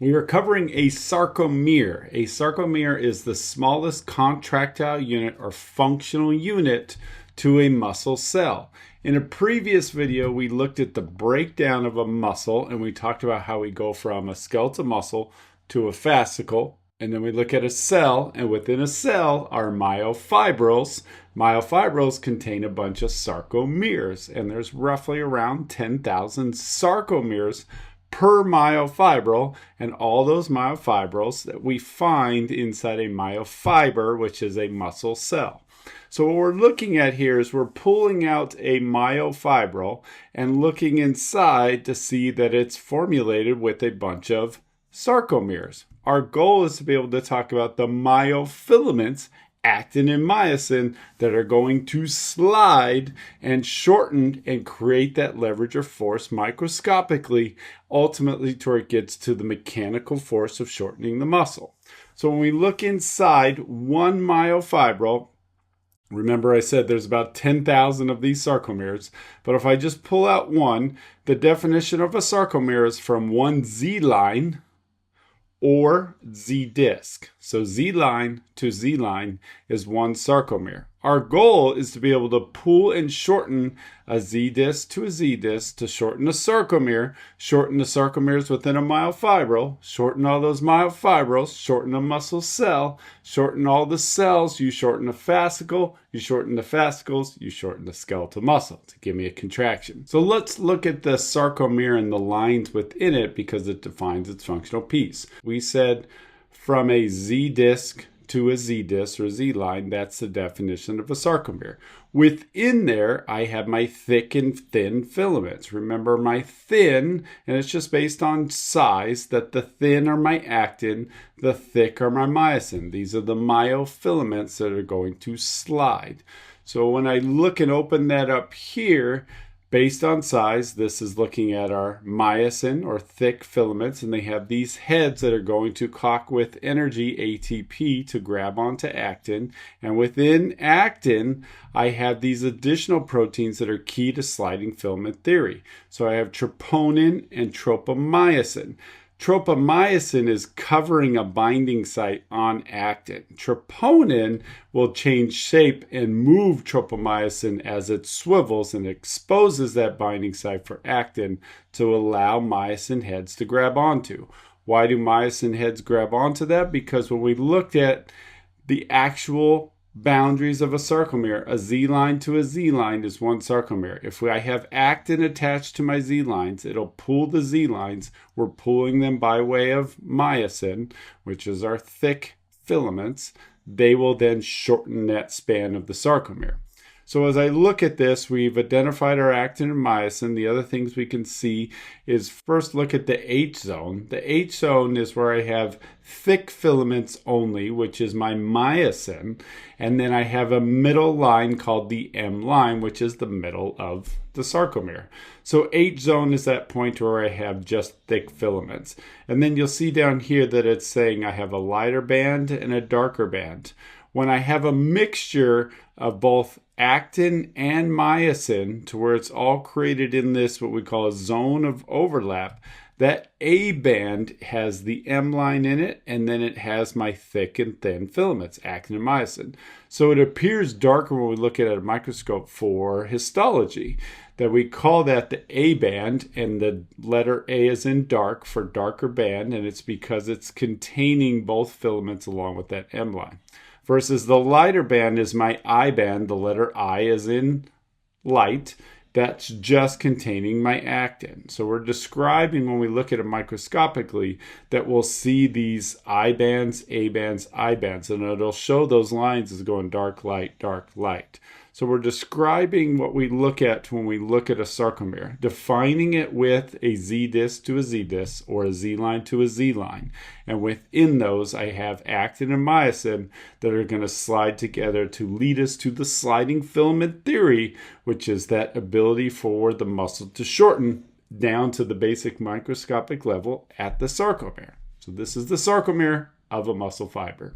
We are covering a sarcomere. A sarcomere is the smallest contractile unit or functional unit to a muscle cell. In a previous video, we looked at the breakdown of a muscle and we talked about how we go from a skeletal muscle to a fascicle. And then we look at a cell, and within a cell are myofibrils. Myofibrils contain a bunch of sarcomeres, and there's roughly around 10,000 sarcomeres per myofibril, and all those myofibrils that we find inside a myofiber, which is a muscle cell. So what we're looking at here is we're pulling out a myofibril and looking inside to see that it's formulated with a bunch of sarcomeres. Our goal is to be able to talk about the myofilaments, actin and myosin, that are going to slide and shorten and create that leverage or force microscopically, ultimately to where it gets to the mechanical force of shortening the muscle. So when we look inside one myofibril, remember I said there's about 10,000 of these sarcomeres, but if I just pull out one, the definition of a sarcomere is from one Z line or Z disc. So Z line to Z line is one sarcomere. Our goal is to be able to pull and shorten a Z disc to a Z disc to shorten a sarcomere, shorten the sarcomeres within a myofibril, shorten all those myofibrils, shorten a muscle cell, shorten all the cells, you shorten the fascicle, you shorten the fascicles, you shorten the skeletal muscle to give me a contraction. So let's look at the sarcomere and the lines within it because it defines its functional piece. We said from a Z disc to a Z disc or Z line, that's the definition of a sarcomere. Within there, I have my thick and thin filaments. Remember my thin, and it's just based on size, that the thin are my actin, the thick are my myosin. These are the myofilaments that are going to slide. So when I look and open that up here, based on size, this is looking at our myosin or thick filaments, and they have these heads that are going to cock with energy, ATP, to grab onto actin. And within actin, I have these additional proteins that are key to sliding filament theory. So I have troponin and tropomyosin. Tropomyosin is covering a binding site on actin. Troponin will change shape and move tropomyosin as it swivels and exposes that binding site for actin to allow myosin heads to grab onto. Why do myosin heads grab onto that? Because when we looked at the actual boundaries of a sarcomere, a Z line to a Z line is one sarcomere. If I have actin attached to my Z lines, it'll pull the Z lines. We're pulling them by way of myosin, which is our thick filaments. They will then shorten that span of the sarcomere. So as I look at this, we've identified our actin and myosin. The other things we can see is first look at the H zone. The H zone is where I have thick filaments only, which is my myosin. And then I have a middle line called the M line, which is the middle of the sarcomere. So H zone is that point where I have just thick filaments. And then you'll see down here that it's saying I have a lighter band and a darker band. When I have a mixture of both actin and myosin to where it's all created in this what we call a zone of overlap, that A band has the M line in it, and then it has my thick and thin filaments, actin and myosin. So it appears darker when we look at it at a microscope for histology, that we call that the A band, and the letter A is in dark for darker band, and it's because it's containing both filaments along with that M line. Versus the lighter band is my I band, the letter I is in light, that's just containing my actin. So we're describing when we look at it microscopically that we'll see these I bands, A bands, I bands, and it'll show those lines as going dark, light, dark, light. So we're describing what we look at when we look at a sarcomere, defining it with a Z disc to a Z disc or a Z line to a Z line. And within those, I have actin and myosin that are going to slide together to lead us to the sliding filament theory, which is that ability for the muscle to shorten down to the basic microscopic level at the sarcomere. So this is the sarcomere of a muscle fiber.